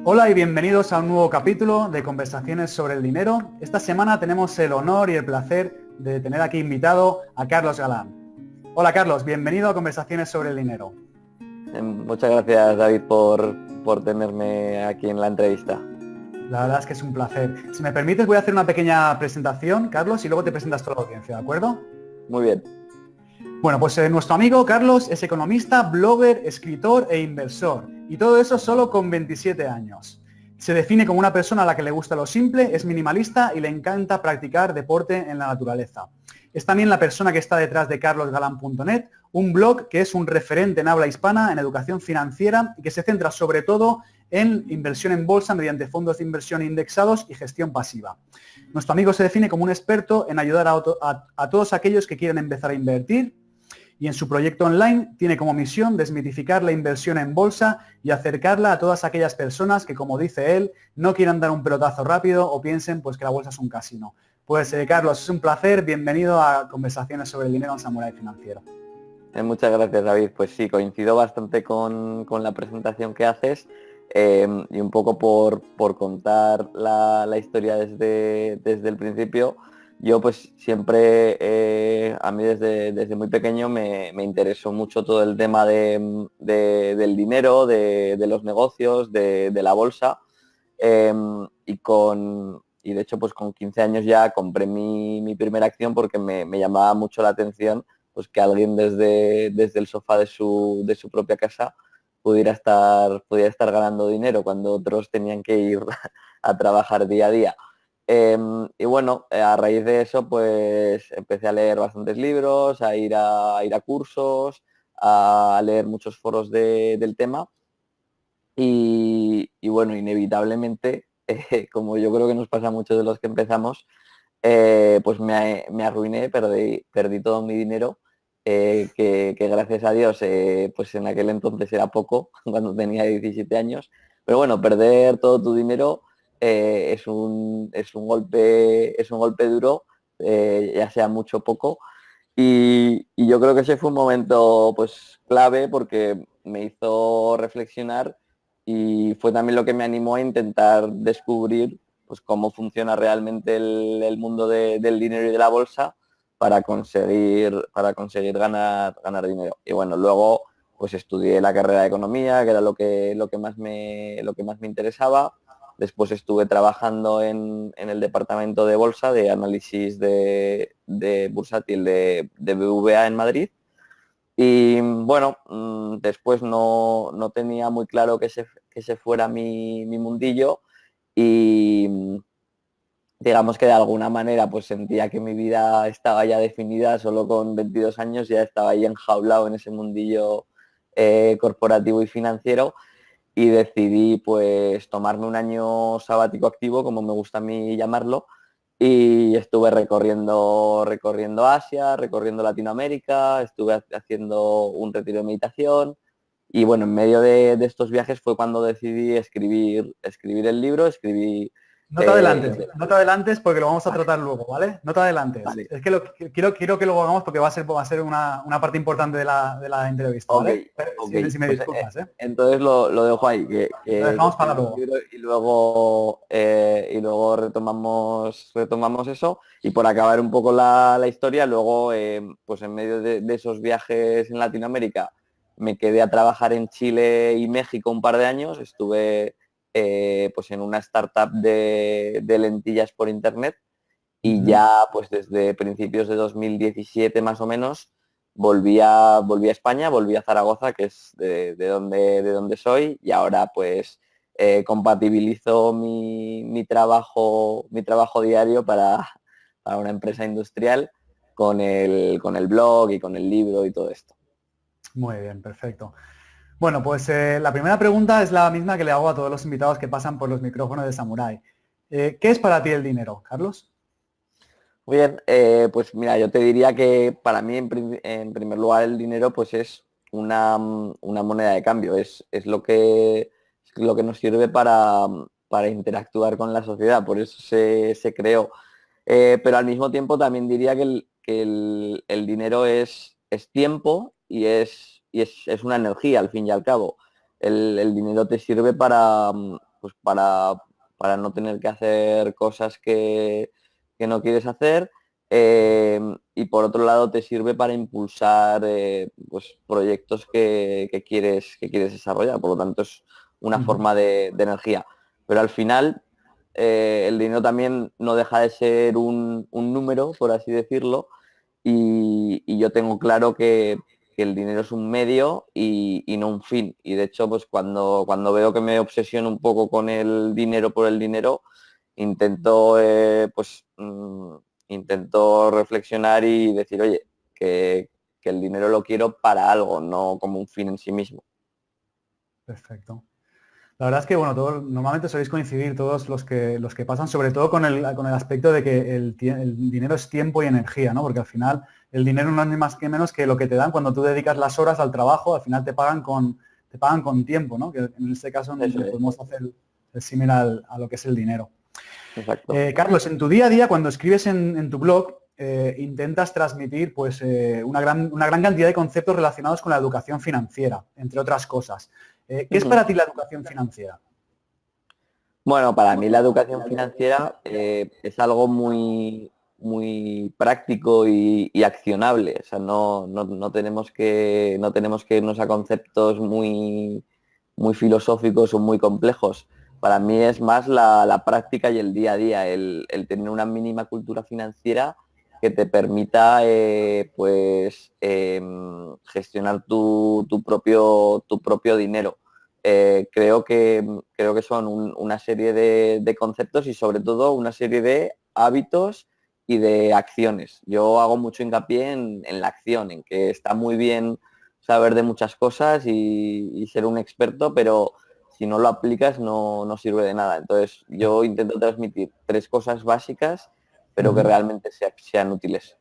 Hola y bienvenidos a un nuevo capítulo de Conversaciones sobre el Dinero. Esta semana tenemos el honor y el placer de tener aquí invitado a Carlos Galán. Hola Carlos, bienvenido a Conversaciones sobre el Dinero. Muchas gracias, David, por tenerme aquí en la entrevista. La verdad es que es un placer. Si me permites, voy a hacer una pequeña presentación, Carlos, y luego te presentas toda la audiencia, ¿de acuerdo? Muy bien. Bueno, pues nuestro amigo Carlos es economista, blogger, escritor e inversor. Y todo eso solo con 27 años. Se define como una persona a la que le gusta lo simple, es minimalista y le encanta practicar deporte en la naturaleza. Es también la persona que está detrás de carlosgalan.net, un blog que es un referente en habla hispana en educación financiera y que se centra sobre todo en inversión en bolsa mediante fondos de inversión indexados y gestión pasiva. Nuestro amigo se define como un experto en ayudar a todos aquellos que quieren empezar a invertir, y en su proyecto online tiene como misión desmitificar la inversión en bolsa y acercarla a todas aquellas personas que, como dice él, no quieran dar un pelotazo rápido o piensen pues que la bolsa es un casino. Pues Carlos, es un placer, bienvenido a Conversaciones sobre el Dinero en Samurai Financiero. Muchas gracias, David. Pues sí, coincido bastante con la presentación que haces y un poco por contar la historia desde el principio. Yo pues siempre, a mí desde muy pequeño me interesó mucho todo el tema del dinero, de los negocios, de la bolsa. Y de hecho pues con 15 años ya compré mi primera acción porque me llamaba mucho la atención pues que alguien desde el sofá de su propia casa pudiera estar ganando dinero cuando otros tenían que ir a trabajar día a día. Y bueno, a raíz de eso pues empecé a leer bastantes libros, a ir a cursos, a leer muchos foros del tema y bueno, inevitablemente, como yo creo que nos pasa a muchos de los que empezamos, pues me arruiné, perdí todo mi dinero, que gracias a Dios, pues en aquel entonces era poco, cuando tenía 17 años. Pero bueno, perder todo tu dinero es un golpe duro, ya sea mucho o poco. Y yo creo que ese fue un momento pues clave porque me hizo reflexionar y fue también lo que me animó a intentar descubrir pues cómo funciona realmente el mundo del dinero y de la bolsa para conseguir ganar dinero. Y bueno, luego pues estudié la carrera de economía, que era lo que más me interesaba. Después estuve trabajando en el departamento de bolsa, de análisis de bursátil de BBVA en Madrid. Y bueno, después no tenía muy claro que ese fuera mi mundillo y digamos que de alguna manera pues sentía que mi vida estaba ya definida, solo con 22 años ya estaba ahí enjaulado en ese mundillo corporativo y financiero y decidí pues tomarme un año sabático activo, como me gusta a mí llamarlo, y estuve recorriendo Asia, recorriendo Latinoamérica, estuve haciendo un retiro de meditación y bueno, en medio de estos viajes fue cuando decidí escribir el libro, No te adelantes porque lo vamos a tratar luego, ¿vale? No te adelantes. Vale, Es que quiero que lo hagamos porque va a ser una parte importante de la entrevista, ok, ¿vale? ok. Si me Pues disculpas, ¿eh? entonces lo dejo ahí, Lo que dejamos para escribí el luego. libro y luego retomamos eso. Y por acabar un poco la historia, luego pues en medio de esos viajes en Latinoamérica me quedé a trabajar en Chile y México un par de años. Estuve pues en una startup de lentillas por internet y ya pues desde principios de 2017 más o menos volví a España, volví a Zaragoza, que es de donde soy, y ahora pues compatibilizo mi trabajo diario para una empresa industrial con el blog y con el libro y todo esto. Muy bien, perfecto. Bueno, pues la primera pregunta es la misma que le hago a todos los invitados que pasan por los micrófonos de Samurai. ¿Qué es para ti el dinero, Carlos? Muy bien, pues mira, yo te diría que para mí en primer lugar el dinero pues es una moneda de cambio, es lo que nos sirve para interactuar con la sociedad, por eso se creó. Pero al mismo tiempo también diría que el dinero es tiempo y es una energía al fin y al cabo. El dinero te sirve pues para no tener que hacer cosas que no quieres hacer, y por otro lado te sirve para impulsar pues, proyectos que quieres desarrollar. Por lo tanto es una Ujú. forma de energía. Pero al final el dinero también no deja de ser un número, por así decirlo, y yo tengo claro que el dinero es un medio y no un fin. Y de hecho, pues cuando veo que me obsesiono un poco con el dinero por el dinero, intento, intento reflexionar y decir, oye, que el dinero lo quiero para algo, no como un fin en sí mismo. Perfecto. La verdad es que, bueno, normalmente soléis coincidir todos los que pasan, sobre todo con el aspecto de que el dinero es tiempo y energía, ¿no? Porque al final el dinero no es ni más que menos que lo que te dan cuando tú dedicas las horas al trabajo, al final te pagan con tiempo, ¿no? Que en este caso Eso es, podemos hacer el símil a lo que es el dinero. exacto. Carlos, en tu día a día, cuando escribes en tu blog, intentas transmitir pues, una gran cantidad de conceptos relacionados con la educación financiera, entre otras cosas. ¿Qué es Ujú. para ti la educación financiera? Bueno, para mí la educación financiera es algo muy, muy práctico y accionable. O sea, no tenemos que irnos a conceptos muy, muy filosóficos o muy complejos. Para mí es más la práctica y el día a día, el tener una mínima cultura financiera que te permita gestionar tu propio dinero. Creo que son una serie de conceptos y sobre todo una serie de hábitos y de acciones. Yo hago mucho hincapié en la acción, en que está muy bien saber de muchas cosas y ser un experto, pero si no lo aplicas no sirve de nada. Entonces yo intento transmitir 3 cosas básicas, pero que Ujú. realmente sean útiles.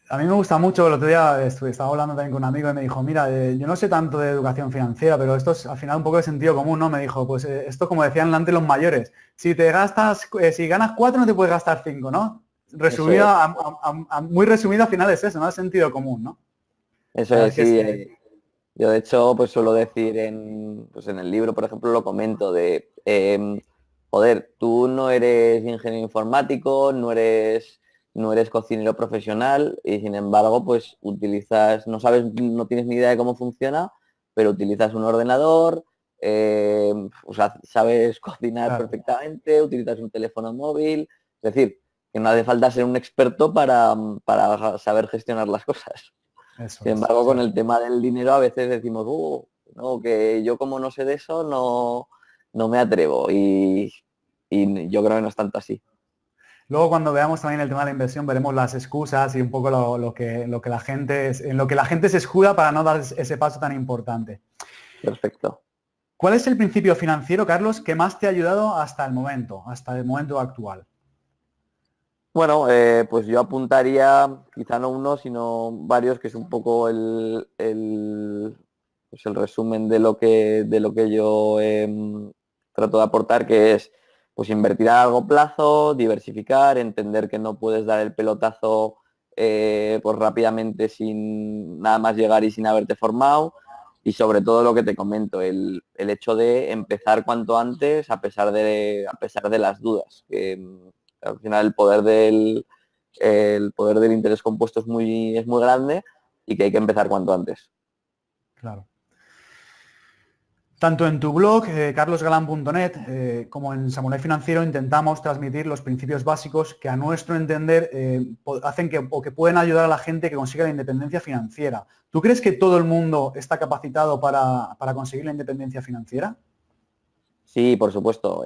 A mí me gusta mucho, el otro día estaba hablando también con un amigo y me dijo, mira, yo no sé tanto de educación financiera, pero esto es al final un poco de sentido común, ¿no? Me dijo, pues esto como decían antes los mayores, si ganas 4 no te puedes gastar 5, ¿no? Eso es. Resumida, muy resumida al final es eso, ¿no? Es sentido común, ¿no? Eso La verdad es, es que sí. sí. Yo de hecho pues suelo decir en el libro, por ejemplo, lo comento joder, tú no eres ingeniero informático, no eres cocinero profesional y sin embargo pues no sabes, no tienes ni idea de cómo funciona, pero utilizas un ordenador, o sea, sabes cocinar Claro, perfectamente, utilizas un teléfono móvil, es decir, que no hace falta ser un experto para saber gestionar las cosas. eso Sin es. embargo, Sí. con el tema del dinero a veces decimos, no, que yo como no sé de eso no me atrevo y yo creo que no es tanto así. Luego cuando veamos también el tema de la inversión veremos las excusas y un poco lo que la gente en lo que la gente se escuda para no dar ese paso tan importante. Perfecto. ¿Cuál es el principio financiero, Carlos, que más te ha ayudado hasta el momento actual? Bueno, pues yo apuntaría, quizá no uno, sino varios, que es un poco el resumen de lo que yo trato de aportar, que es pues invertir a largo plazo, diversificar, entender que no puedes dar el pelotazo pues rápidamente sin nada más llegar y sin haberte formado. Y sobre todo lo que te comento, el hecho de empezar cuanto antes a pesar de las dudas. Al final el poder del interés compuesto es muy grande y que hay que empezar cuanto antes. Claro. Tanto en tu blog, carlosgalán.net, como en Samurai Financiero intentamos transmitir los principios básicos que a nuestro entender hacen o que pueden ayudar a la gente que consiga la independencia financiera. ¿Tú crees que todo el mundo está capacitado para conseguir la independencia financiera? Sí, por supuesto.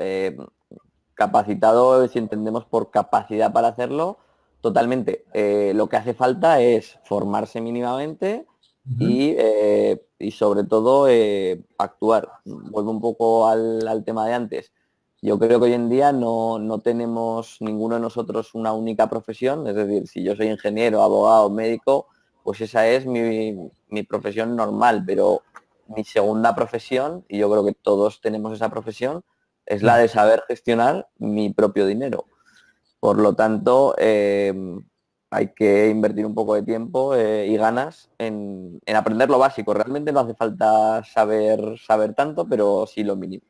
Capacitado, si entendemos por capacidad para hacerlo, totalmente. Lo que hace falta es formarse mínimamente Ujú. y sobre todo actuar. Vuelvo un poco al tema de antes. Yo creo que hoy en día no tenemos ninguno de nosotros una única profesión, es decir, si yo soy ingeniero, abogado, médico, pues esa es mi profesión normal, pero mi segunda profesión, y yo creo que todos tenemos esa profesión, es la de saber gestionar mi propio dinero. Por lo tanto, hay que invertir un poco de tiempo y ganas en aprender lo básico. Realmente no hace falta saber tanto, pero sí lo mínimo.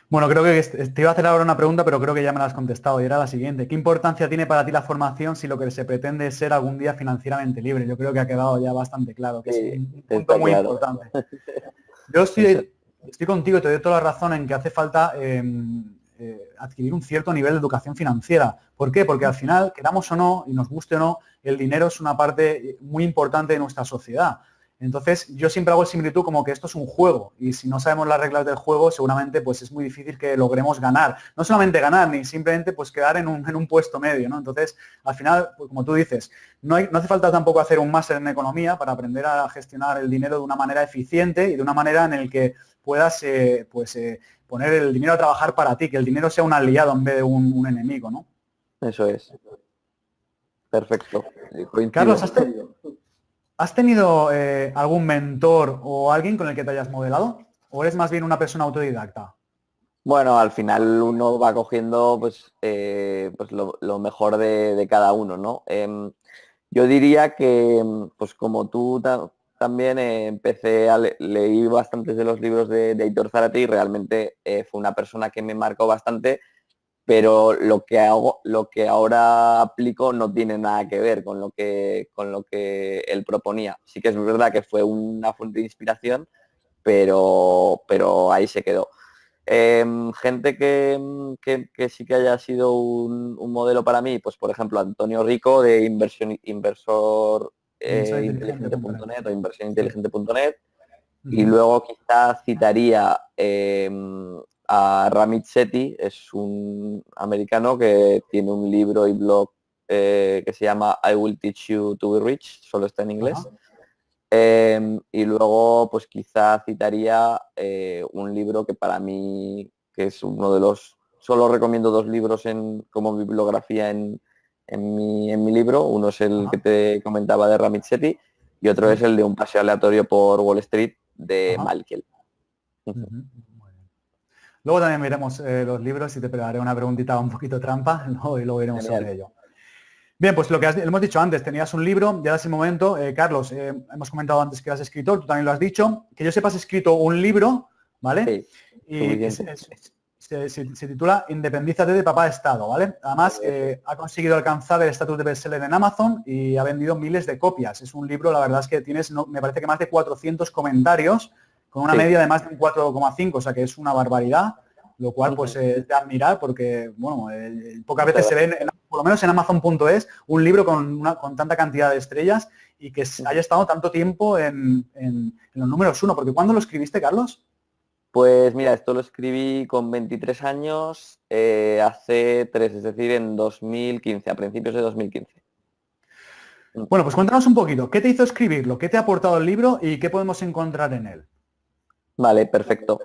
Bueno, creo que te iba a hacer ahora una pregunta, pero creo que ya me la has contestado y era la siguiente. ¿Qué importancia tiene para ti la formación si lo que se pretende es ser algún día financieramente libre? Yo creo que ha quedado ya bastante claro, que es Sí, un punto está muy claro. importante. Yo Eso. estoy contigo y te doy toda la razón en que hace falta adquirir un cierto nivel de educación financiera. ¿Por qué? Porque al final, queramos o no, y nos guste o no, el dinero es una parte muy importante de nuestra sociedad. Entonces, yo siempre hago el similitud como que esto es un juego y si no sabemos las reglas del juego, seguramente pues es muy difícil que logremos ganar. No solamente ganar, ni simplemente pues quedar en un puesto medio, ¿no? Entonces, al final, pues, como tú dices, no hace falta tampoco hacer un máster en economía para aprender a gestionar el dinero de una manera eficiente y de una manera en el que puedas poner el dinero a trabajar para ti, que el dinero sea un aliado en vez de un enemigo, ¿no? Eso es. Perfecto. Carlos, Coincido. ¿has tenido algún mentor o alguien con el que te hayas modelado? ¿O eres más bien una persona autodidacta? Bueno, al final uno va cogiendo pues lo mejor de cada uno, ¿no? Yo diría que, pues como tú también leí bastantes de los libros de Aitor Zárate y realmente fue una persona que me marcó bastante, pero lo que ahora aplico no tiene nada que ver con lo que él proponía. Sí que es verdad que fue una fuente de inspiración, pero ahí se quedó. Gente que sí que haya sido un modelo para mí, pues por ejemplo Antonio Rico de inversor Inversorinteligente.net. inteligente.net o Sí. inversioninteligente.net, y Ujú. luego quizá citaría a Ramit Sethi. Es un americano que tiene un libro y blog que se llama I Will Teach You to Be Rich, solo está en Ajá. inglés. Y luego, pues quizá citaría un libro que para mí, que es uno de los, solo recomiendo dos libros como bibliografía en mi libro. Uno es el que Ajá. te comentaba de Ramit Sethi y otro es Ujú. el de Un paseo aleatorio por Wall Street de Ajá. Malkiel. Ujú. Muy bien. Luego también veremos los libros y te prepararé una preguntita un poquito trampa, y luego iremos Genial. sobre ello. Bien, pues lo que hemos dicho antes, tenías un libro, ya es el momento. Carlos, hemos comentado antes que eras escritor, tú también lo has dicho. Que yo sepas, has escrito un libro, ¿vale? Sí, Y que suficiente. se titula Independízate de papá Estado, ¿vale? Además, ha conseguido alcanzar el estatus de bestseller en Amazon y ha vendido miles de copias. Es un libro, la verdad es que tienes, me parece que más de 400 comentarios, con una Sí. media de más de un 4,5, o sea que es una barbaridad, lo cual pues Ujú. es de admirar porque, bueno, pocas Muchas veces se gracias. ven, por lo menos en Amazon.es, un libro con tanta cantidad de estrellas y que haya estado tanto tiempo en los números uno. Porque ¿cuándo lo escribiste, Carlos? Pues mira, esto lo escribí con 23 años, hace 3, es decir, en 2015, a principios de 2015. Mm. Bueno, pues cuéntanos un poquito, ¿qué te hizo escribirlo? ¿Qué te ha aportado el libro y qué podemos encontrar en él? Vale, perfecto.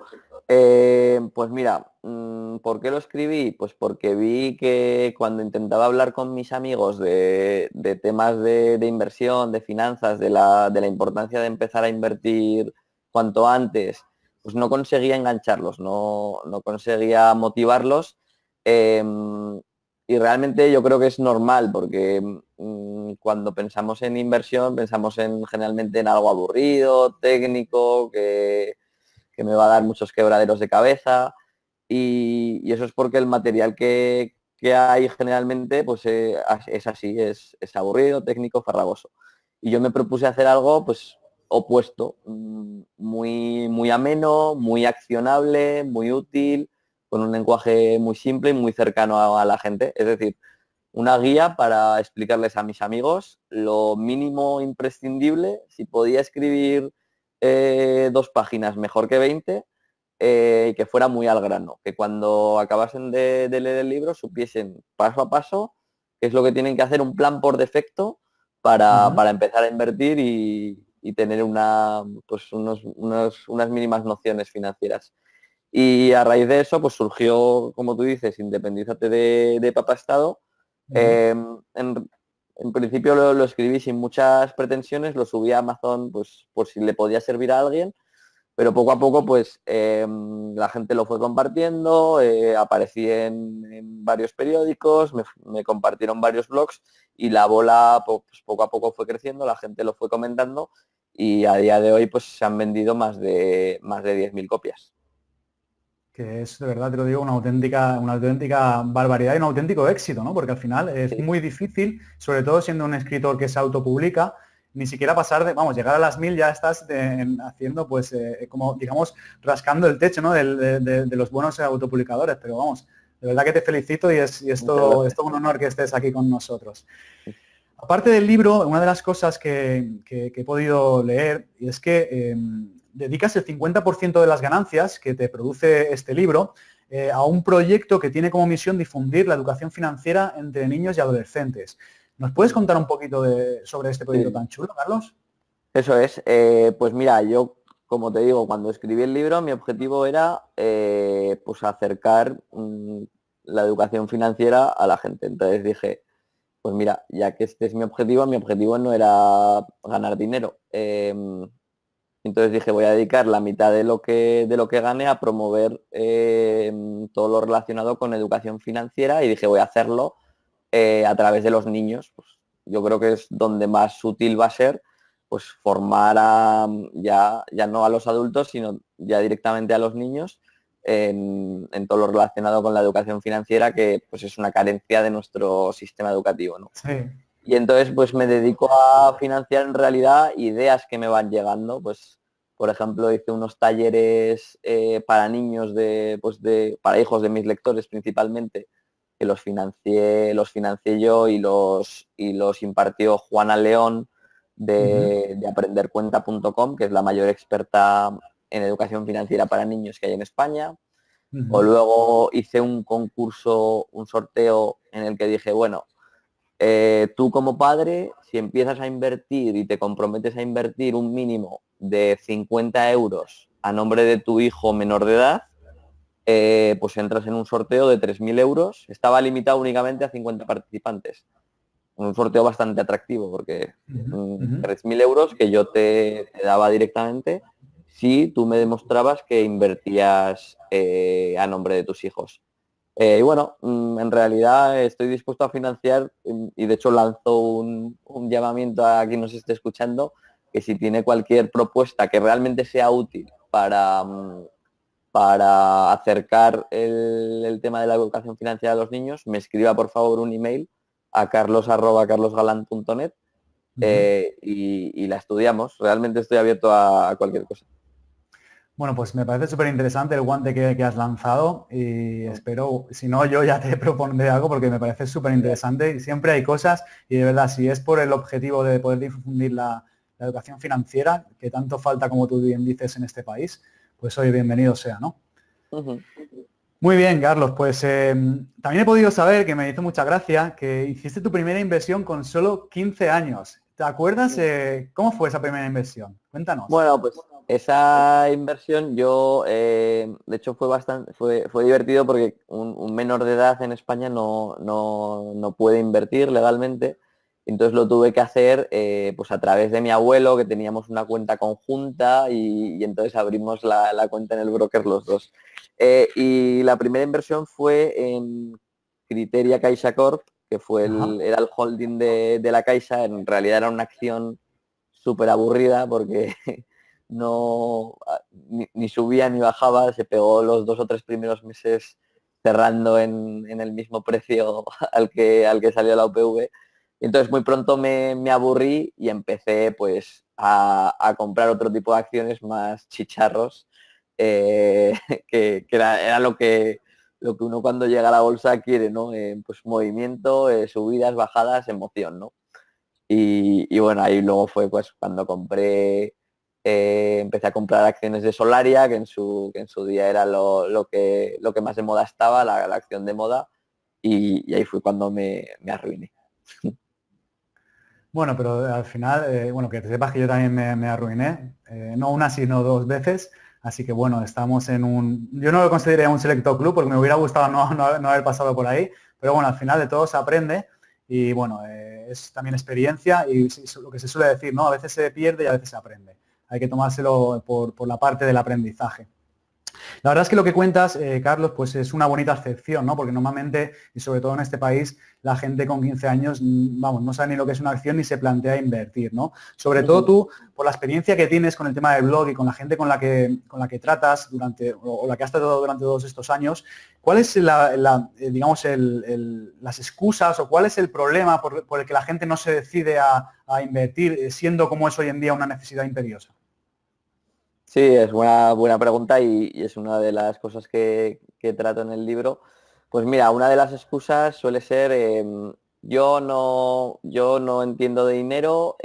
Pues mira, ¿por qué lo escribí? Pues porque vi que cuando intentaba hablar con mis amigos de temas de inversión, de finanzas, de la importancia de empezar a invertir cuanto antes, pues no conseguía engancharlos, no conseguía motivarlos. Y realmente yo creo que es normal, porque cuando pensamos en inversión pensamos generalmente en algo aburrido, técnico, que me va a dar muchos quebraderos de cabeza, y eso es porque el material que hay generalmente pues es así, es aburrido, técnico, farragoso. Y yo me propuse hacer algo pues opuesto, muy ameno, muy accionable, muy útil, con un lenguaje muy simple y muy cercano a la gente. Es decir, una guía para explicarles a mis amigos lo mínimo imprescindible. Si podía escribir 2 páginas mejor que 20, que fuera muy al grano, que cuando acabasen de leer el libro supiesen paso a paso qué es lo que tienen que hacer, un plan por defecto Ujú. para empezar a invertir y tener pues unas mínimas nociones financieras. Y a raíz de eso, pues surgió, como tú dices, Independízate de Papá Estado. Ujú. Eh, en, en principio lo escribí sin muchas pretensiones, lo subí a Amazon pues por si le podía servir a alguien, pero poco a poco pues la gente lo fue compartiendo, aparecí en varios periódicos, me compartieron varios blogs y la bola pues, poco a poco fue creciendo, la gente lo fue comentando y a día de hoy pues se han vendido más de 10.000 copias. Que es, de verdad te lo digo, una auténtica barbaridad y un auténtico éxito, ¿no? Porque al final es Sí, muy difícil, sobre todo siendo un escritor que se autopublica, ni siquiera pasar de, vamos, llegar a las 1000 ya estás haciendo, pues, como, digamos, rascando el techo, ¿no? De los buenos autopublicadores, pero vamos, de verdad que te felicito muchas gracias. es todo un honor que estés aquí con nosotros. Aparte del libro, una de las cosas que he podido leer y es que dedicas el 50% de las ganancias que te produce este libro a un proyecto que tiene como misión difundir la educación financiera entre niños y adolescentes. ¿Nos puedes contar un poquito sobre este proyecto Sí. tan chulo, Carlos? Eso es. Pues mira, yo, como te digo, cuando escribí el libro, mi objetivo era pues acercar la educación financiera a la gente. Entonces dije, pues mira, ya que este es mi objetivo no era ganar dinero. Entonces dije, voy a dedicar la mitad de lo que gane a promover todo lo relacionado con educación financiera y dije, voy a hacerlo a través de los niños. Pues, yo creo que es donde más útil va a ser pues formar ya no a los adultos, sino ya directamente a los niños en todo lo relacionado con la educación financiera, que pues es una carencia de nuestro sistema educativo, ¿no? Sí. Y entonces pues me dedico a financiar en realidad ideas que me van llegando. Pues, por ejemplo, hice unos talleres para niños para hijos de mis lectores principalmente, que los financié yo y los impartió Juana León Ujú, de aprendercuenta.com, que es la mayor experta en educación financiera para niños que hay en España. O ujú. luego hice un concurso, un sorteo en el que dije, bueno, tú como padre, si empiezas a invertir y te comprometes a invertir un mínimo de 50 euros a nombre de tu hijo menor de edad, pues entras en un sorteo de 3.000 euros. Estaba limitado únicamente a 50 participantes. Un sorteo bastante atractivo porque Ujú, ujú. 3.000 euros que yo te daba directamente si tú me demostrabas que invertías a nombre de tus hijos. Y bueno, en realidad estoy dispuesto a financiar y de hecho lanzo un llamamiento a quien nos esté escuchando, que si tiene cualquier propuesta que realmente sea útil para acercar el tema de la educación financiera a los niños, me escriba por favor un email a carlos@carlosgalan.net Ujú. y la estudiamos. Realmente estoy abierto a cualquier cosa. Bueno, pues me parece súper interesante el guante que has lanzado y Mm, espero, si no, yo ya te propondré algo porque me parece súper genial. interesante y siempre hay cosas y de verdad, si es por el objetivo de poder difundir la educación financiera, que tanto falta como tú bien dices en este país, pues hoy bienvenido sea, ¿no? Ujú. Muy bien, Carlos, pues también he podido saber, que me hizo mucha gracia, que hiciste tu primera inversión con solo 15 años. ¿Te acuerdas cómo fue esa primera inversión? Cuéntanos. Bueno, pues esa inversión yo, de hecho fue divertido porque un menor de edad en España no puede invertir legalmente. Entonces lo tuve que hacer pues a través de mi abuelo, que teníamos una cuenta conjunta y entonces abrimos la cuenta en el broker los dos. Y la primera inversión fue en Criteria Caixa Corp, que Ajá. era el holding de la Caixa. En realidad era una acción súper aburrida porque no ni subía ni bajaba, se pegó los 2 o 3 primeros meses cerrando en el mismo precio al que salió la UPV. Entonces muy pronto me aburrí y empecé pues a comprar otro tipo de acciones más chicharros, eh, que era lo que uno cuando llega a la bolsa quiere, ¿no? Pues movimiento, subidas, bajadas, emoción, ¿no? Y bueno, ahí luego fue pues cuando empecé a comprar acciones de Solaria, que en su día era lo que más de moda estaba, la acción de moda, y ahí fue cuando me arruiné. Bueno, pero al final, bueno, que te sepas que yo también me arruiné, no una, sino dos veces, así que bueno, estamos en yo no lo consideraría un selecto club porque me hubiera gustado no haber pasado por ahí, pero bueno, al final de todo se aprende y bueno, es también experiencia y sí, lo que se suele decir, ¿no? A veces se pierde y a veces se aprende. hay que tomárselo por la parte del aprendizaje. La verdad es que lo que cuentas, Carlos, pues es una bonita excepción, ¿no? Porque normalmente, y sobre todo en este país, la gente con 15 años, vamos, no sabe ni lo que es una acción ni se plantea invertir, ¿no? Sobre todo tú, por la experiencia que tienes con el tema del blog y con la gente con la que tratas durante, o la que has tratado durante todos estos años, ¿cuál es digamos, las excusas o cuál es el problema por el que la gente no se decide a invertir, siendo como es hoy en día una necesidad imperiosa? Sí, es buena pregunta y es una de las cosas que trato en el libro. Pues mira, una de las excusas suele ser yo no entiendo de dinero,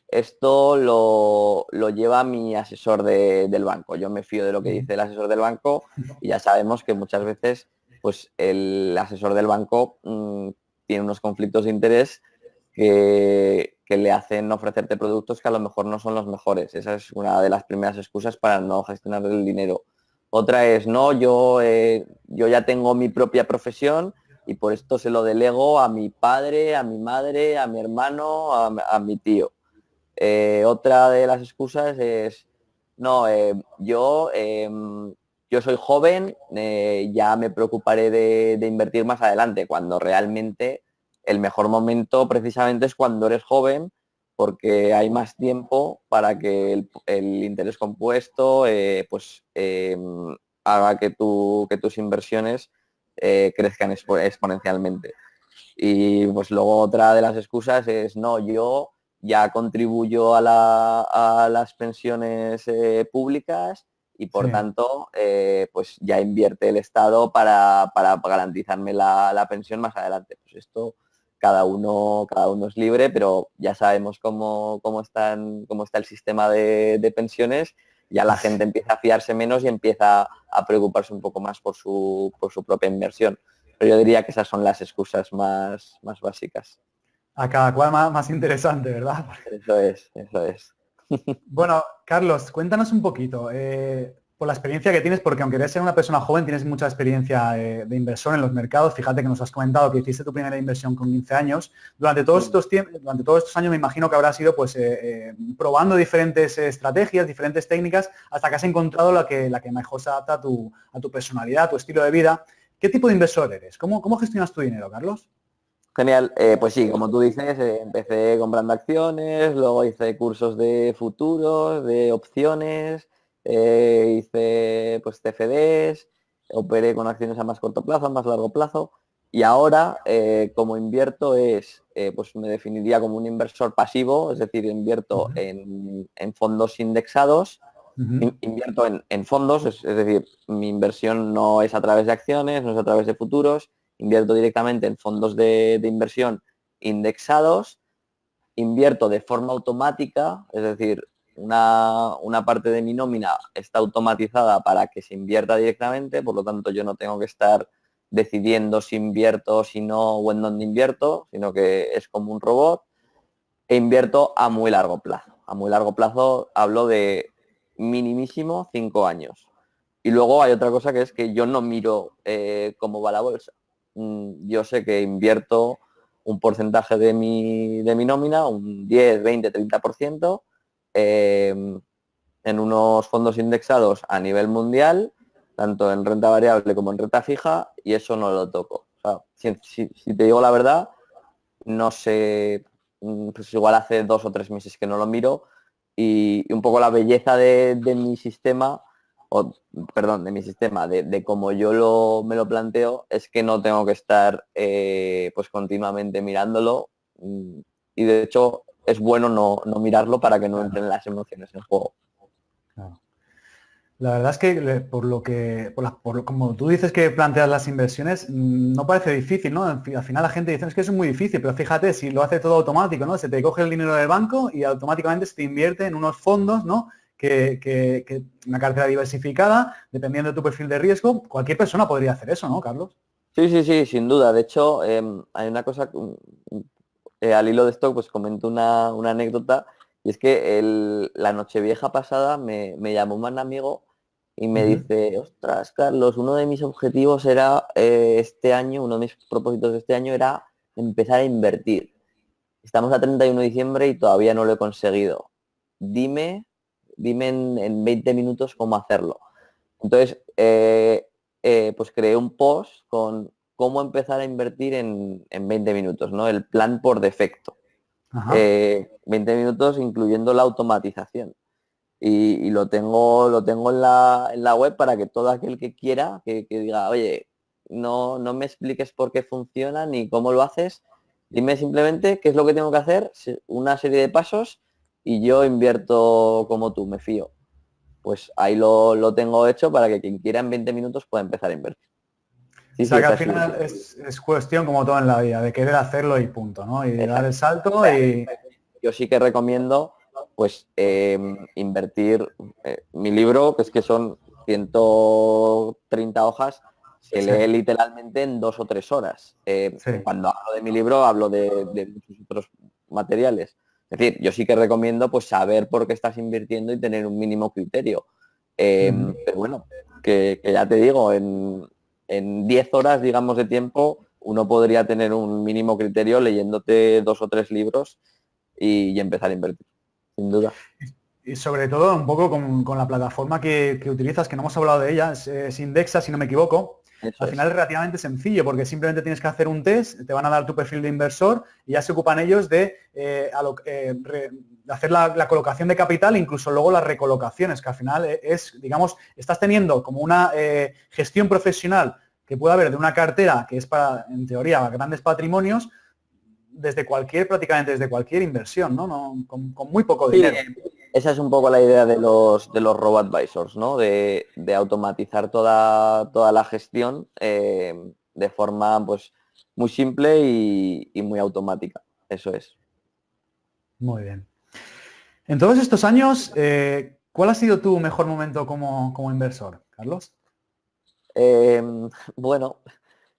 esto lo lleva mi asesor del banco. Yo me fío de lo que dice el asesor del banco y ya sabemos que muchas veces pues el asesor del banco tiene unos conflictos de interés que le hacen ofrecerte productos que a lo mejor no son los mejores. Esa es una de las primeras excusas para no gestionar el dinero. Otra es, no, yo ya tengo mi propia profesión y por esto se lo delego a mi padre, a mi madre, a mi hermano, a mi tío. Otra de las excusas es, no, yo soy joven, ya me preocuparé de invertir más adelante, cuando realmente el mejor momento precisamente es cuando eres joven, porque hay más tiempo para que el interés compuesto haga que tus inversiones crezcan exponencialmente. Y pues luego otra de las excusas es, no, yo ya contribuyo a las pensiones públicas y por Sí. tanto pues ya invierte el Estado para garantizarme la pensión más adelante. Pues esto cada uno es libre, pero ya sabemos cómo está el sistema de pensiones, ya la gente empieza a fiarse menos y empieza a preocuparse un poco más por su propia inversión. Pero yo diría que esas son las excusas más básicas. A cada cual más interesante, ¿verdad? Eso es, eso es. Bueno, Carlos, cuéntanos un poquito, por la experiencia que tienes, porque aunque eres una persona joven, tienes mucha experiencia de inversor en los mercados. Fíjate que nos has comentado que hiciste tu primera inversión con 15 años. Durante todos estos años me imagino que habrás ido pues, probando diferentes estrategias, diferentes técnicas, hasta que has encontrado la que mejor se adapta a tu personalidad, a tu estilo de vida. ¿Qué tipo de inversor eres? ¿Cómo gestionas tu dinero, Carlos? Genial. Pues sí, como tú dices, empecé comprando acciones, luego hice cursos de futuros, de opciones, hice pues CFDs, operé con acciones a más corto plazo, a más largo plazo, y ahora como invierto pues me definiría como un inversor pasivo, es decir, invierto Ujú, en fondos indexados. ujú, Invierto en fondos, es decir, mi inversión no es a través de acciones, no es a través de futuros, invierto directamente en fondos de inversión indexados, invierto de forma automática, es decir, una parte de mi nómina está automatizada para que se invierta directamente, por lo tanto yo no tengo que estar decidiendo si invierto, si no o en dónde invierto, sino que es como un robot e invierto a muy largo plazo. A muy largo plazo hablo de minimísimo 5 años. Y luego hay otra cosa que es que yo no miro cómo va la bolsa. Yo sé que invierto un porcentaje de mi nómina, un 10, 20, 30%, eh, en unos fondos indexados a nivel mundial, tanto en renta variable como en renta fija, y eso no lo toco. O sea, si te digo la verdad, no sé, pues igual hace 2 o 3 meses que no lo miro y un poco la belleza de mi sistema, o perdón, de mi sistema, de cómo yo me lo planteo, es que no tengo que estar pues continuamente mirándolo y de hecho es bueno no mirarlo para que no claro, entren las emociones en juego. claro. La verdad es que como tú dices que planteas las inversiones, no parece difícil, ¿no? Al final la gente dice, es que es muy difícil, pero fíjate, si lo hace todo automático, ¿no? Se te coge el dinero del banco y automáticamente se te invierte en unos fondos, ¿no? Que una cartera diversificada, dependiendo de tu perfil de riesgo, cualquier persona podría hacer eso, ¿no, Carlos? Sí, sí, sí, sin duda. De hecho, hay una cosa, al hilo de esto, pues comento una anécdota, y es que la Nochevieja pasada me llamó un amigo y me Ujú. dice, ostras, Carlos, uno de mis objetivos era este año, uno de mis propósitos de este año era empezar a invertir. Estamos a 31 de diciembre y todavía no lo he conseguido. Dime dime en 20 minutos cómo hacerlo. Entonces, pues creé un post con cómo empezar a invertir en 20 minutos, ¿no? El plan por defecto. 20 minutos incluyendo la automatización. Y lo tengo en la web para que todo aquel que quiera, que diga, oye, no me expliques por qué funciona ni cómo lo haces, dime simplemente qué es lo que tengo que hacer, una serie de pasos y yo invierto como tú, me fío. Pues ahí lo tengo hecho para que quien quiera en 20 minutos pueda empezar a invertir. Sí, o sea, que al final es cuestión, como todo en la vida, de querer hacerlo y punto, ¿no? Y dar el salto y... Yo sí que recomiendo, pues, invertir mi libro, que son 130 hojas, se lee literalmente en 2 o 3 horas. Cuando hablo de mi libro, hablo de muchos otros materiales. Es decir, yo sí que recomiendo, pues, saber por qué estás invirtiendo y tener un mínimo criterio. Pero bueno, que ya te digo, en 10 horas, digamos, de tiempo, uno podría tener un mínimo criterio leyéndote 2 o 3 libros y empezar a invertir, sin duda. Y sobre todo un poco con la plataforma que utilizas, que no hemos hablado de ella, es Indexa, si no me equivoco. Al final es relativamente sencillo porque simplemente tienes que hacer un test, te van a dar tu perfil de inversor y ya se ocupan ellos de hacer la colocación de capital e incluso luego las recolocaciones, que al final es, digamos, estás teniendo como una gestión profesional que puede haber de una cartera que es para, en teoría, grandes patrimonios, prácticamente desde cualquier inversión, ¿no? Con muy poco dinero. Esa es un poco la idea de los robo-advisors, ¿no? De automatizar toda la gestión de forma, pues, muy simple y muy automática. Eso es. Muy bien. En todos estos años, ¿cuál ha sido tu mejor momento como inversor, Carlos? Bueno,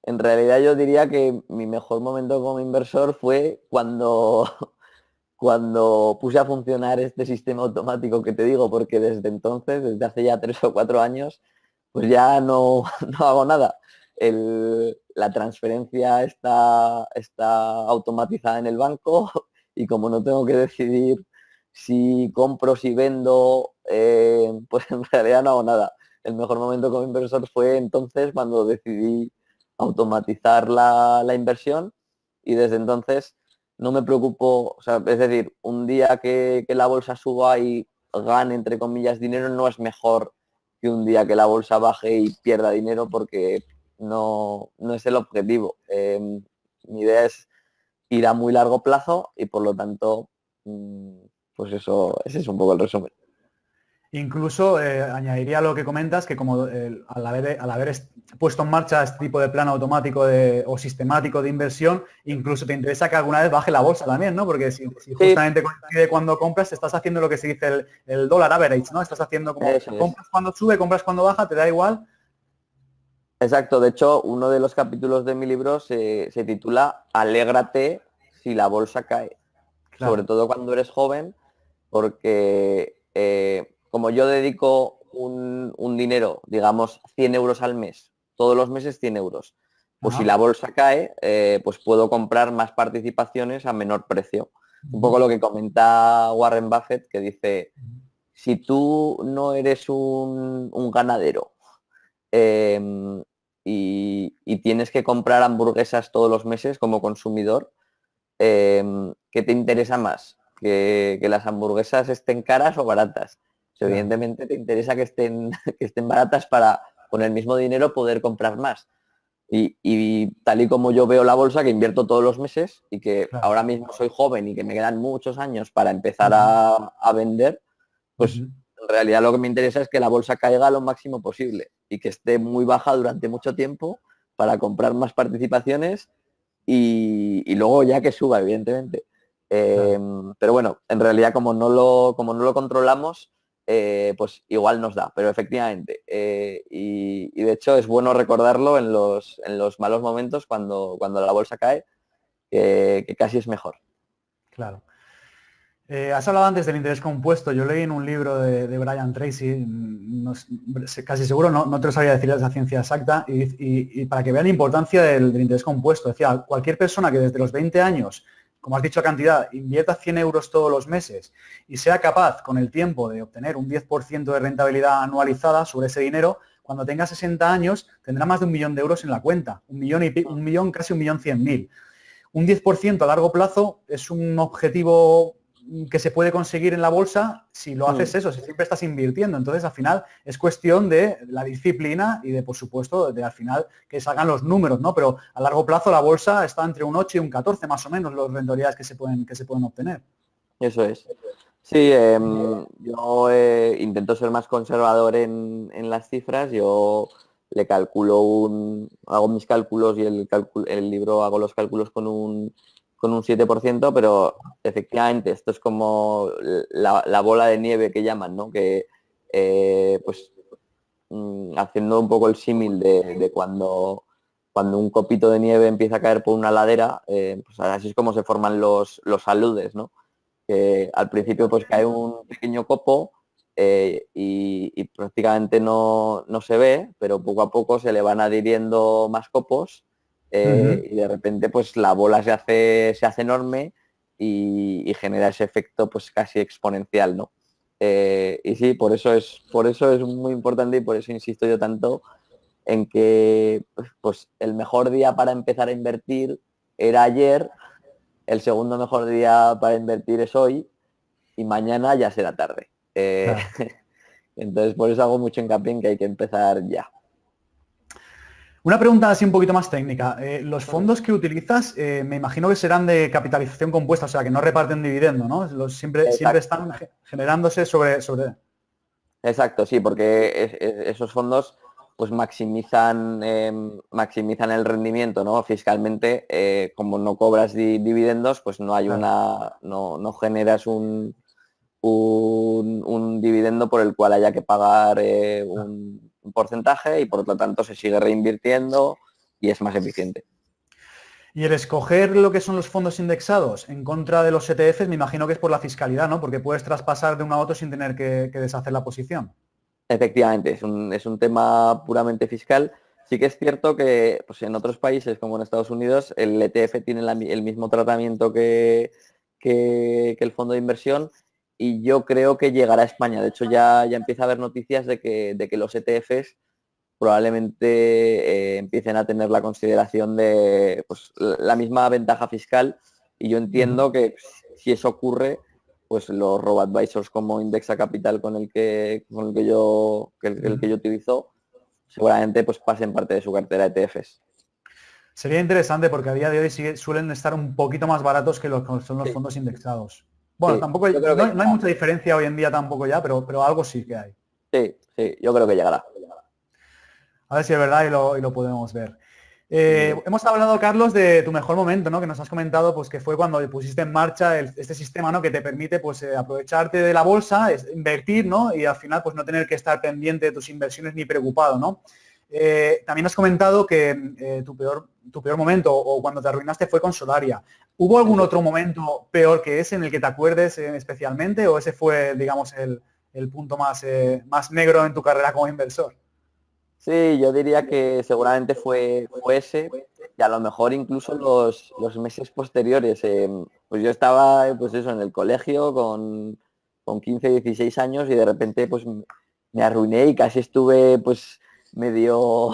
en realidad yo diría que mi mejor momento como inversor fue cuando puse a funcionar este sistema automático que te digo, porque desde entonces, desde hace ya 3 o 4 años, pues ya no, no hago nada. La transferencia está automatizada en el banco y como no tengo que decidir si compro, si vendo, pues en realidad no hago nada. El mejor momento como inversor fue entonces cuando decidí automatizar la inversión y desde entonces no me preocupo, o sea, es decir, un día que la bolsa suba y gane, entre comillas, dinero no es mejor que un día que la bolsa baje y pierda dinero porque no es el objetivo. Mi idea es ir a muy largo plazo y por lo tanto, pues eso, ese es un poco el resumen. Incluso añadiría lo que comentas, que como al haber puesto en marcha este tipo de plan automático o sistemático de inversión, incluso te interesa que alguna vez baje la bolsa también, ¿no? Porque si justamente coincide cuando compras, estás haciendo lo que se dice el dólar average, ¿no? Estás haciendo como compras cuando sube, compras cuando baja, te da igual. Exacto, de hecho, uno de los capítulos de mi libro se titula Alégrate si la bolsa cae. Claro. Sobre todo cuando eres joven, porque como yo dedico un dinero, digamos 100 euros al mes, todos los meses 100 euros, pues si la bolsa cae, pues puedo comprar más participaciones a menor precio. Un poco lo que comenta Warren Buffett, que dice, si tú no eres un ganadero y tienes que comprar hamburguesas todos los meses como consumidor, ¿qué te interesa más? ¿Que las hamburguesas estén caras o baratas? Claro. Evidentemente te interesa que estén baratas para con el mismo dinero poder comprar más. Y tal y como yo veo la bolsa, que invierto todos los meses y que ahora mismo soy joven y que me quedan muchos años para empezar a vender, pues en realidad lo que me interesa es que la bolsa caiga lo máximo posible y que esté muy baja durante mucho tiempo para comprar más participaciones y luego ya que suba, evidentemente. Pero bueno, en realidad como no lo controlamos, pues igual nos da, pero efectivamente. Y de hecho es bueno recordarlo en los malos momentos cuando la bolsa cae, que casi es mejor. Claro. Has hablado antes del interés compuesto. Yo leí en un libro de Brian Tracy, casi seguro no te lo sabría decir esa ciencia exacta, y para que vean la importancia del interés compuesto. Decía, cualquier persona que desde los 20 años como has dicho cantidad, invierta 100 euros todos los meses y sea capaz con el tiempo de obtener un 10% de rentabilidad anualizada sobre ese dinero, cuando tenga 60 años tendrá más de 1.000.000 de euros en la cuenta, casi 1.100.000. Un 10% a largo plazo es un objetivo que se puede conseguir en la bolsa si lo haces eso, si siempre estás invirtiendo. Entonces, al final, es cuestión de la disciplina y de, por supuesto, de al final que salgan los números, ¿no? Pero a largo plazo la bolsa está entre un 8 y un 14 más o menos las rentabilidades que se pueden obtener. Eso es. Sí, yo intento ser más conservador en las cifras. Yo le calculo hago mis cálculos y el libro hago los cálculos con un 7%, pero efectivamente esto es como la bola de nieve que llaman, ¿no? Que pues haciendo un poco el símil de cuando un copito de nieve empieza a caer por una ladera, pues así es como se forman los aludes, ¿no? Que al principio pues cae un pequeño copo y prácticamente no se ve, pero poco a poco se le van adhiriendo más copos y de repente pues la bola se hace enorme y genera ese efecto pues casi exponencial, ¿no? Y sí, por eso es muy importante y por eso insisto yo tanto en que pues el mejor día para empezar a invertir era ayer, el segundo mejor día para invertir es hoy y mañana ya será tarde. Claro. Entonces, por eso hago mucho hincapié en que hay que empezar ya. Una pregunta así un poquito más técnica. Los fondos que utilizas, me imagino que serán de capitalización compuesta, o sea, que no reparten dividendo, ¿no? Siempre están generándose sobre... Exacto, sí, porque esos fondos pues maximizan el rendimiento, ¿no? Fiscalmente, como no cobras dividendos, pues no hay no generas un dividendo por el cual haya que pagar un porcentaje y por lo tanto se sigue reinvirtiendo y es más eficiente. Y el escoger lo que son los fondos indexados en contra de los ETFs, me imagino que es por la fiscalidad, ¿no? Porque puedes traspasar de uno a otro sin tener que deshacer la posición. Efectivamente, es un tema puramente fiscal. Sí que es cierto que pues, en otros países, como en Estados Unidos, el ETF tiene el mismo tratamiento que el fondo de inversión y yo creo que llegará a España. De hecho, ya empieza a haber noticias de que los ETFs probablemente empiecen a tener la consideración de pues, la misma ventaja fiscal y yo entiendo que si eso ocurre, pues los robo-advisors como Indexa Capital con el que yo utilizo, seguramente pues pasen parte de su cartera de ETFs. Sería interesante porque a día de hoy suelen estar un poquito más baratos que son los fondos indexados. Bueno, Sí, tampoco no hay mucha diferencia hoy en día tampoco ya, pero algo sí que hay. Sí, yo creo que llegará. A ver si es verdad y lo podemos ver. Hemos hablado, Carlos, de tu mejor momento, ¿no? Que nos has comentado pues, que fue cuando pusiste en marcha este sistema, ¿no? Que te permite pues, aprovecharte de la bolsa, invertir, ¿no? Y al final pues, no tener que estar pendiente de tus inversiones ni preocupado, ¿no? También has comentado que tu peor momento o cuando te arruinaste fue con Solaria. ¿Hubo algún otro momento peor que ese en el que te acuerdes especialmente o ese fue, digamos, el punto más negro en tu carrera como inversor? Sí, yo diría que seguramente fue ese y a lo mejor incluso los meses posteriores. Pues yo estaba pues eso, en el colegio con 15, 16 años y de repente pues me arruiné y casi estuve pues medio,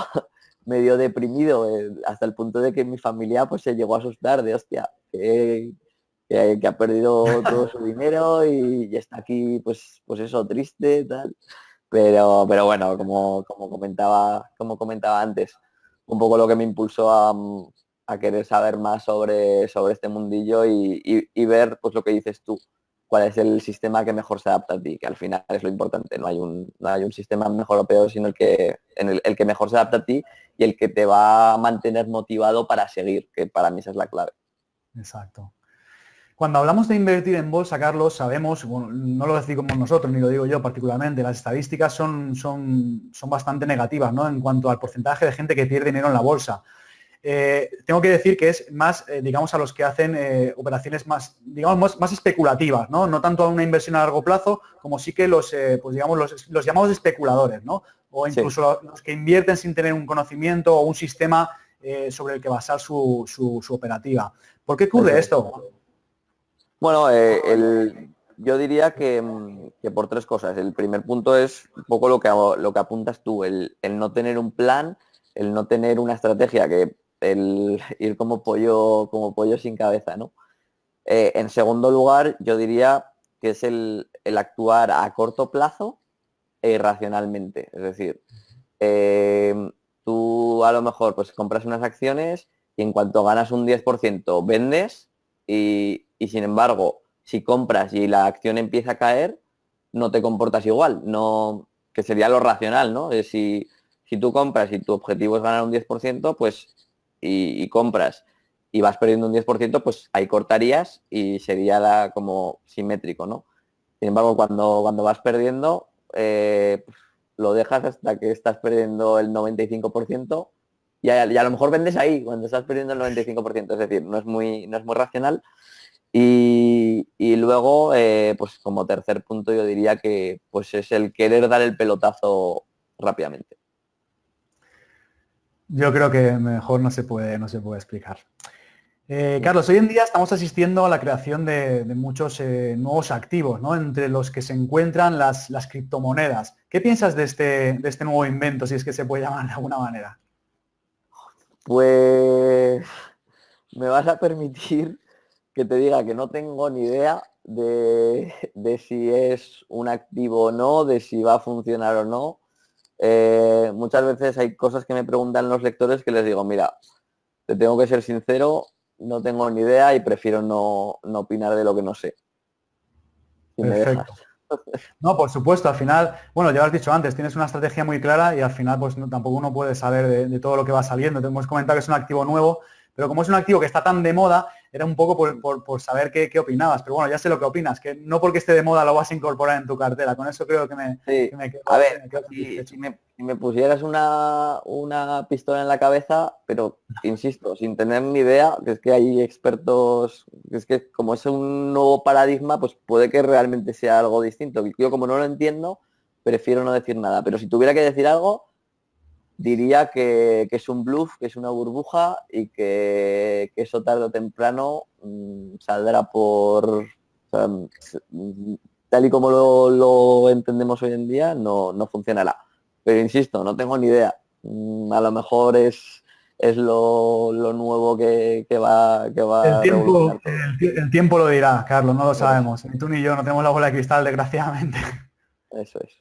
medio deprimido hasta el punto de que mi familia pues se llegó a asustar de hostia, que ha perdido todo su dinero y está aquí pues eso, triste, tal. Pero bueno, como comentaba antes, un poco lo que me impulsó a querer saber más sobre este mundillo y ver pues lo que dices tú, cuál es el sistema que mejor se adapta a ti, que al final es lo importante, no hay un sistema mejor o peor, sino el que mejor se adapta a ti y el que te va a mantener motivado para seguir, que para mí esa es la clave. Exacto. Cuando hablamos de invertir en bolsa, Carlos, sabemos, bueno, no lo decimos nosotros, ni lo digo yo particularmente, las estadísticas son bastante negativas, ¿no? En cuanto al porcentaje de gente que pierde dinero en la bolsa. Tengo que decir que es más, digamos, a los que hacen operaciones más, digamos, más especulativas, ¿no? No tanto a una inversión a largo plazo, como sí que pues digamos, los llamados especuladores, ¿no? O incluso los que invierten sin tener un conocimiento o un sistema sobre el que basar su operativa. ¿Por qué ocurre esto? Bueno, yo diría que por tres cosas. El primer punto es un poco lo que apuntas tú, el no tener un plan, el no tener una estrategia, que el ir como pollo sin cabeza, ¿no? En segundo lugar, yo diría que es el actuar a corto plazo e irracionalmente. Es decir, tú a lo mejor pues compras unas acciones y en cuanto ganas un 10% vendes y sin embargo, si compras y la acción empieza a caer, no te comportas igual, no, que sería lo racional, ¿no? Si tú compras y tu objetivo es ganar un 10%, pues y compras y vas perdiendo un 10%, pues ahí cortarías y sería como simétrico, ¿no? Sin embargo, cuando vas perdiendo, lo dejas hasta que estás perdiendo el 95% y a lo mejor vendes ahí cuando estás perdiendo el 95%, es decir, no es muy racional. Y luego, pues como tercer punto yo diría que pues es el querer dar el pelotazo rápidamente. Yo creo que mejor no se puede explicar. Carlos, hoy en día estamos asistiendo a la creación de muchos nuevos activos, ¿no? Entre los que se encuentran las criptomonedas. ¿Qué piensas de este nuevo invento, si es que se puede llamar de alguna manera? Pues me vas a permitir que te diga que no tengo ni idea de si es un activo o no, de si va a funcionar o no. Muchas veces hay cosas que me preguntan los lectores que les digo, mira, te tengo que ser sincero, no tengo ni idea y prefiero no opinar de lo que no sé, si me dejas. Perfecto. No, por supuesto, al final, bueno, ya lo has dicho antes, tienes una estrategia muy clara y al final pues tampoco uno puede saber de todo lo que va saliendo. Te hemos comentado que es un activo nuevo, pero como es un activo que está tan de moda, era un poco por saber qué opinabas. Pero bueno, ya sé lo que opinas, que no porque esté de moda lo vas a incorporar en tu cartera. Con eso creo que me, Sí, que me quedo, a ver, me quedo si, satisfecho. si me pusieras una pistola en la cabeza, pero insisto, sin tener ni idea, que es que hay expertos, que es que como es un nuevo paradigma, pues puede que realmente sea algo distinto. Yo como no lo entiendo, prefiero no decir nada. Pero si tuviera que decir algo, diría que es un bluff, que es una burbuja y que eso tarde o temprano saldrá o sea, tal y como lo entendemos hoy en día, no funcionará. Pero insisto, no tengo ni idea. A lo mejor es lo nuevo que va El a revolucionar tiempo, todo. el tiempo lo dirá, Carlos, no lo Por eso, sabemos. Ni tú ni yo no tenemos la bola de cristal, desgraciadamente. eso es.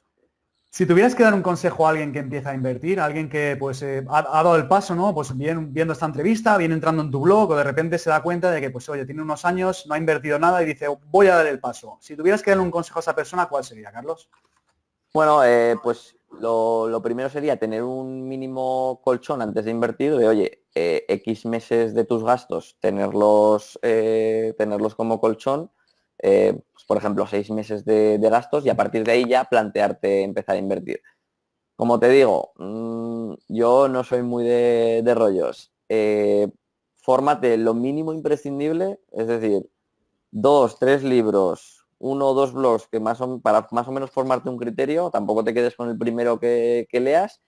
Si tuvieras que dar un consejo a alguien que empieza a invertir, a alguien que pues ha dado el paso, ¿no? Pues bien viendo esta entrevista, viene entrando en tu blog o de repente se da cuenta de que, pues oye, tiene unos años, no ha invertido nada y dice, voy a dar el paso. Si tuvieras que darle un consejo a esa persona, ¿cuál sería, Carlos? Bueno, pues lo primero sería tener un mínimo colchón antes de invertir, de oye, X meses de tus gastos, tenerlos como colchón, pues, por ejemplo, 6 meses de gastos y a partir de ahí ya plantearte empezar a invertir. Como te digo, yo no soy muy de rollos. Fórmate lo mínimo imprescindible, es decir, 2, 3 libros, 1 o 2 blogs que para más o menos formarte un criterio, tampoco te quedes con el primero que leas,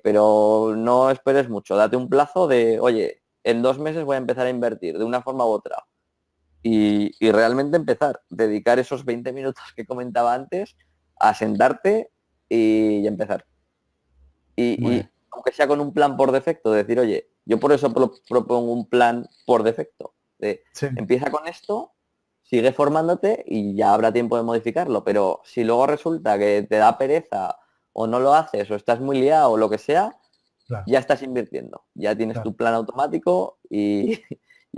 pero no esperes mucho, date un plazo de, oye, en 2 meses voy a empezar a invertir de una forma u otra y realmente empezar, dedicar esos 20 minutos que comentaba antes a sentarte y empezar. Muy bien. Y aunque sea con un plan por defecto, decir, oye, yo por eso propongo un plan por defecto. Sí, Empieza con esto, sigue formándote y ya habrá tiempo de modificarlo. Pero si luego resulta que te da pereza o no lo haces o estás muy liado o lo que sea, claro, ya estás invirtiendo. Ya tienes claro. tu plan automático y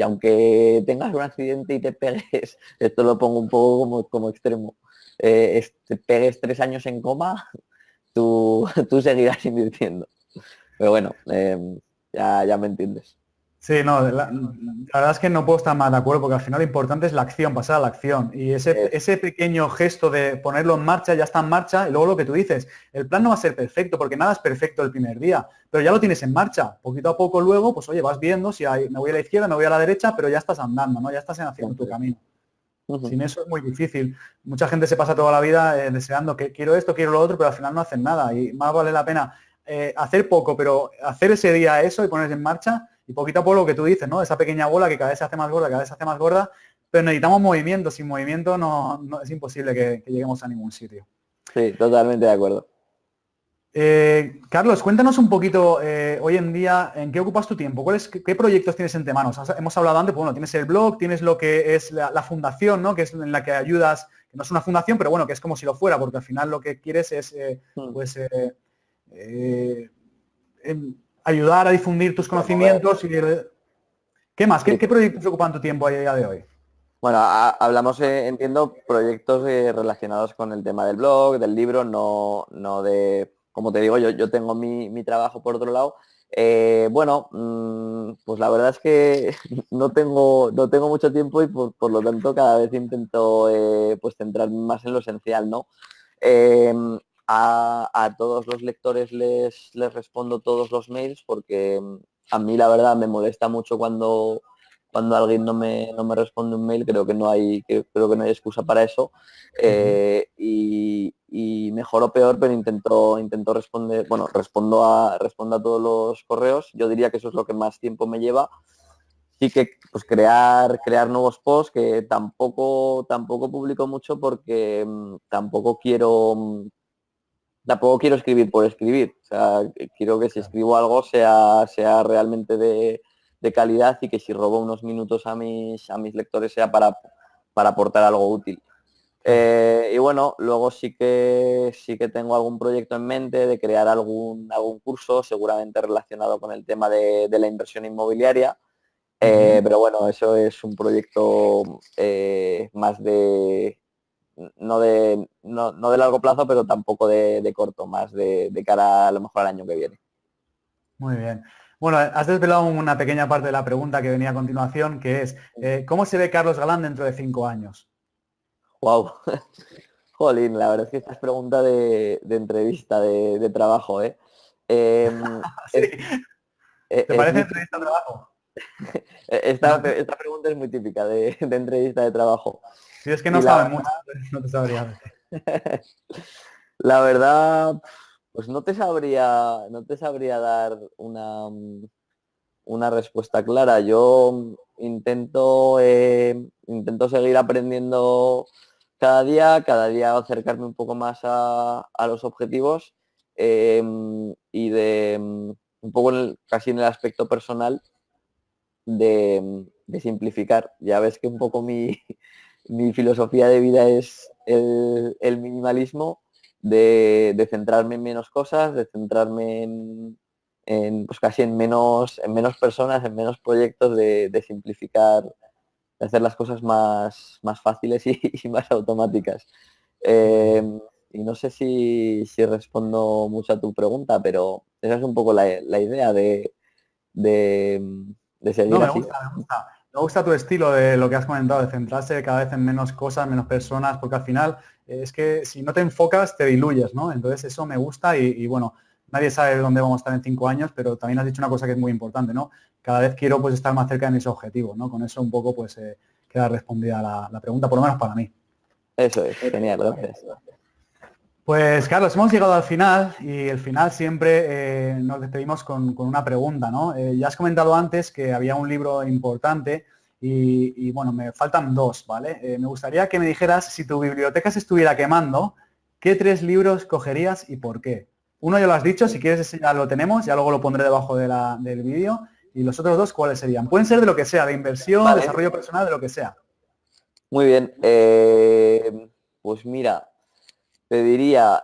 aunque tengas un accidente y te pegues, esto lo pongo un poco como extremo, te pegues 3 años en coma, tú seguirás invirtiendo. Pero bueno, ya me entiendes. Sí, no, la verdad es que no puedo estar más de acuerdo porque al final lo importante es la acción, pasar a la acción. Y ese, Es- ese pequeño gesto de ponerlo en marcha ya está en marcha y luego lo que tú dices, el plan no va a ser perfecto porque nada es perfecto el primer día, pero ya lo tienes en marcha. Poquito a poco luego, pues oye, vas viendo si me voy a la izquierda, me voy a la derecha, pero ya estás andando, ¿no? Ya estás haciendo tu camino. Ujú. Sin eso es muy difícil. Mucha gente se pasa toda la vida deseando que quiero esto, quiero lo otro, pero al final no hacen nada. Y más vale la pena hacer poco, pero hacer ese día eso y ponerse en marcha y poquito a poco lo que tú dices, ¿no? Esa pequeña bola que cada vez se hace más gorda, cada vez se hace más gorda, pero necesitamos movimiento. Sin movimiento es imposible que lleguemos a ningún sitio. Sí, totalmente de acuerdo. Carlos, cuéntanos un poquito hoy en día en qué ocupas tu tiempo, qué proyectos tienes entre manos. Hemos hablado antes, pues, bueno, tienes el blog, tienes lo que es la fundación, ¿no? Que es en la que ayudas, que no es una fundación, pero bueno, que es como si lo fuera, porque al final lo que quieres es pues eh, ayudar a difundir tus conocimientos y ¿qué más? ¿Qué proyectos ocupan tu tiempo a día de hoy? Bueno, hablamos, entiendo, proyectos relacionados con el tema del blog, del libro, no de, como te digo, yo tengo mi trabajo por otro lado. Bueno, pues la verdad es que no tengo mucho tiempo y por lo tanto cada vez intento pues centrarme más en lo esencial, ¿no? Eh, a todos los lectores les respondo todos los mails porque a mí la verdad me molesta mucho cuando alguien no me responde un mail. Creo que no hay excusa para eso. Y mejor o peor, pero intento responder, bueno, respondo a todos los correos. Yo diría que eso es lo que más tiempo me lleva. Sí que pues crear nuevos posts, que tampoco publico mucho porque tampoco quiero escribir por escribir. O sea, quiero que si escribo algo sea realmente de calidad, y que si robo unos minutos a mis lectores sea para aportar algo útil. Y bueno, luego sí que tengo algún proyecto en mente de crear algún curso, seguramente relacionado con el tema de la inversión inmobiliaria. Pero bueno, eso es un proyecto más no de largo plazo, pero tampoco de corto, más de cara a lo mejor al año que viene. Muy bien. Bueno, has desvelado una pequeña parte de la pregunta que venía a continuación, que es, ¿cómo se ve Carlos Galán dentro de 5 años? Wow. Jolín, la verdad es que esta es pregunta de entrevista, de trabajo, ¿eh? Em, Sí. es, ¿Te es parece muy entrevista de trabajo? esta pregunta es muy típica de entrevista de trabajo. Si es que no Y la saben mucho, no te sabría decir. La verdad, pues no te sabría dar una respuesta clara. Yo intento seguir aprendiendo cada día acercarme un poco más a los objetivos, y un poco casi en el aspecto personal de simplificar. Ya ves que un poco mi filosofía de vida es el minimalismo, de centrarme en menos cosas, de centrarme pues casi en menos personas, en menos proyectos, de simplificar, de hacer las cosas más fáciles y más automáticas. Muy Eh, bien. y no sé si respondo mucho a tu pregunta, pero esa es un poco la idea de, de No, seguir me así. gusta, me gusta. Me gusta tu estilo de lo que has comentado, de centrarse cada vez en menos cosas, menos personas, porque al final es que si no te enfocas, te diluyes, ¿no? Entonces eso me gusta y bueno, nadie sabe dónde vamos a estar en 5 años, pero también has dicho una cosa que es muy importante, ¿no? Cada vez quiero pues estar más cerca de mis objetivos, ¿no? Con eso un poco pues queda respondida la pregunta, por lo menos para mí. Eso es, genial, gracias. Pues Carlos, hemos llegado al final y el final siempre nos despedimos con una pregunta, ¿no? Ya has comentado antes que había un libro importante bueno, me faltan dos, ¿vale? Me gustaría que me dijeras, si tu biblioteca se estuviera quemando, ¿qué 3 libros cogerías y por qué? Uno ya lo has dicho, si quieres ese ya lo tenemos, ya luego lo pondré debajo del vídeo. Y los otros dos, ¿cuáles serían? Pueden ser de lo que sea, de inversión, Vale, desarrollo personal, de lo que sea. muy bien. Pues mira, te diría,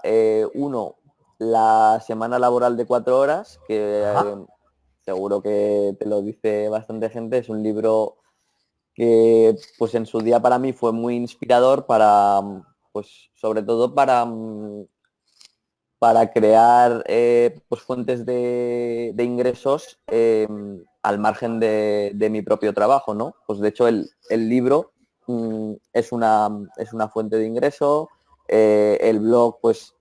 uno, la semana laboral de 4 horas, que Ajá. seguro que te lo dice bastante gente. Es un libro que pues en su día para mí fue muy inspirador pues sobre todo para crear pues fuentes de ingresos, al margen de mi propio trabajo, ¿no? Pues de hecho el libro es una fuente de ingreso. El blog, pues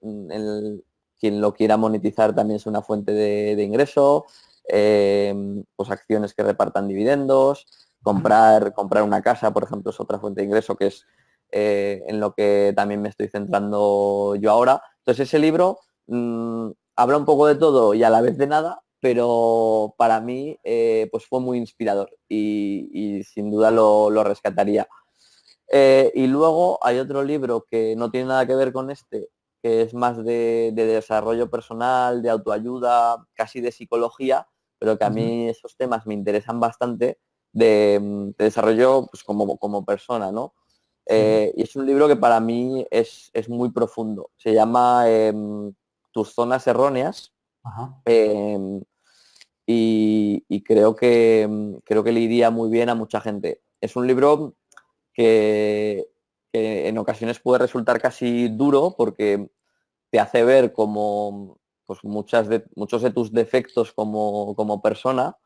quien lo quiera monetizar también es una fuente de ingreso. Pues acciones que repartan dividendos, comprar una casa, por ejemplo, es otra fuente de ingreso, que es en lo que también me estoy centrando yo ahora. Entonces ese libro habla un poco de todo y a la vez de nada, pero para mí pues fue muy inspirador y sin duda lo rescataría. Y luego hay otro libro que no tiene nada que ver con este, que es más de desarrollo personal, de autoayuda, casi de psicología, pero que a Ujú. mí esos temas me interesan bastante de desarrollo pues, como persona, ¿no? Sí. Y es un libro que para mí es muy profundo. Se llama Tus zonas erróneas. Ajá. em, y creo que le iría muy bien a mucha gente. Es un libro que, que en ocasiones puede resultar casi duro porque te hace ver como pues muchos de tus defectos como persona,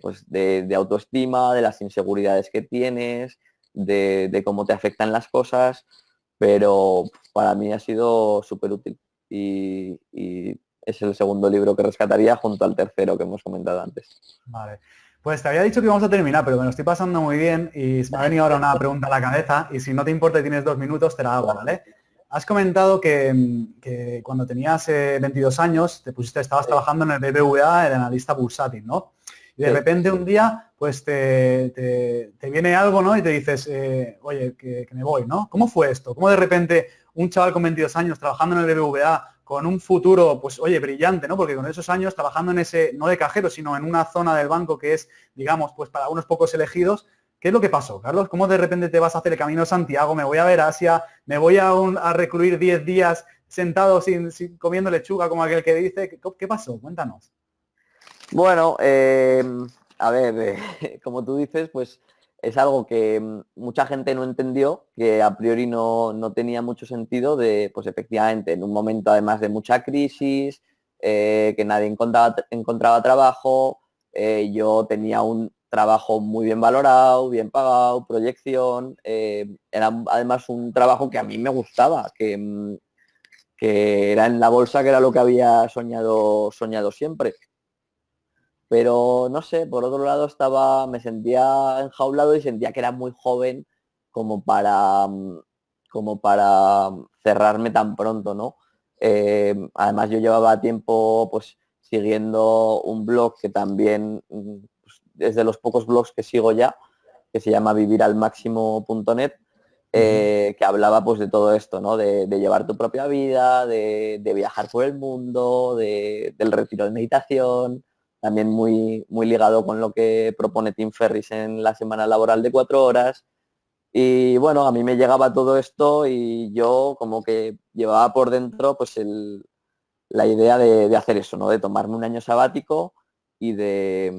pues de autoestima, de las inseguridades que tienes, de cómo te afectan las cosas, pero para mí ha sido súper útil y es el segundo libro que rescataría junto al tercero que hemos comentado antes. Vale. Pues te había dicho que íbamos a terminar, pero me lo estoy pasando muy bien y me ha venido ahora una pregunta a la cabeza y si no te importa y tienes 2 minutos, te la hago, ¿vale? Has comentado que cuando tenías 22 años estabas Sí, trabajando en el BBVA, el analista bursátil, ¿no? Y de sí. repente un día, pues te viene algo, ¿no? Y te dices, oye, que me voy, ¿no? ¿Cómo fue esto? ¿Cómo de repente un chaval con 22 años trabajando en el BBVA con un futuro, pues oye, brillante, ¿no? Porque con esos años trabajando en ese, no de cajero, sino en una zona del banco que es, digamos, pues para unos pocos elegidos, ¿qué es lo que pasó, Carlos? ¿Cómo de repente te vas a hacer el camino de Santiago? Me voy a ver Asia, me voy a recluir 10 días sentado comiendo lechuga, como aquel que dice. ¿Qué pasó? Cuéntanos. Bueno, a ver, como tú dices, pues es algo que mucha gente no entendió, que a priori no tenía mucho sentido de, pues efectivamente, en un momento además de mucha crisis, que nadie encontraba trabajo, yo tenía un trabajo muy bien valorado, bien pagado, proyección, era además un trabajo que a mí me gustaba, que era en la bolsa, que era lo que había soñado siempre, pero no sé, por otro lado me sentía enjaulado y sentía que era muy joven como para cerrarme tan pronto, ¿no? Además yo llevaba tiempo pues siguiendo un blog que también pues, es de los pocos blogs que sigo ya, que se llama viviralmáximo.net, Ujú. que hablaba pues de todo esto, ¿no? De llevar tu propia vida, de viajar por el mundo, del retiro de meditación, también muy ligado con lo que propone Tim Ferriss en la semana laboral de 4 horas. Y bueno, a mí me llegaba todo esto y yo como que llevaba por dentro pues la idea de hacer eso, ¿no? De tomarme un año sabático y que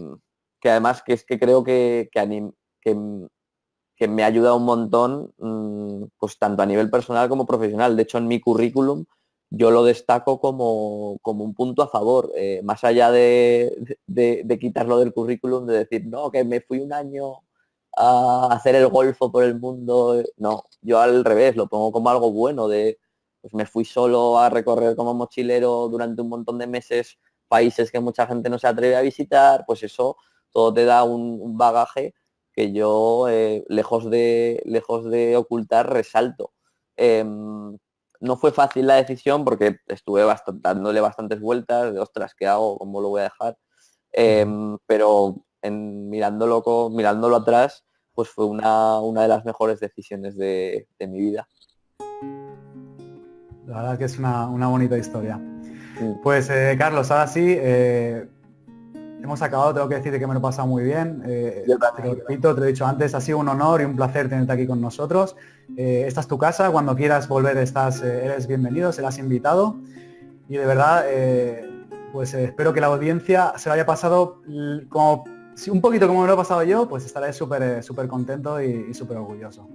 además que es que creo que, que me ha ayudado un montón, pues tanto a nivel personal como profesional. De hecho, en mi currículum yo lo destaco como un punto a favor, más allá de quitarlo del currículum, de decir, no, que me fui un año a hacer el golfo por el mundo. No, yo al revés, lo pongo como algo bueno, pues me fui solo a recorrer como mochilero durante un montón de meses países que mucha gente no se atreve a visitar, pues eso todo te da un bagaje que yo, lejos de ocultar, resalto. No fue fácil la decisión porque estuve dándole bastantes vueltas de, ostras, ¿qué hago? ¿Cómo lo voy a dejar? Ujú. Pero mirándolo atrás, pues fue una de las mejores decisiones de mi vida. La verdad que es una bonita historia. Mm. Pues Carlos, ahora sí, hemos acabado, tengo que decirte que me lo he pasado muy bien. Yo Te lo también. repito, te lo he dicho antes, ha sido un honor y un placer tenerte aquí con nosotros. Esta es tu casa, cuando quieras volver eres bienvenido, serás invitado. Y de verdad, pues espero que la audiencia se lo haya pasado como un poquito como me lo he pasado yo, pues estaré súper contento y súper orgulloso.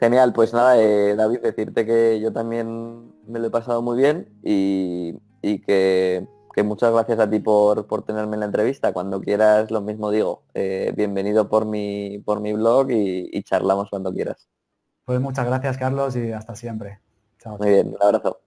Genial, pues nada, David, decirte que yo también me lo he pasado muy bien y que muchas gracias a ti por tenerme en la entrevista. Cuando quieras, lo mismo digo. Bienvenido por mi blog y charlamos cuando quieras. Pues muchas gracias, Carlos, y hasta siempre. Chao, Muy chao. bien, un abrazo.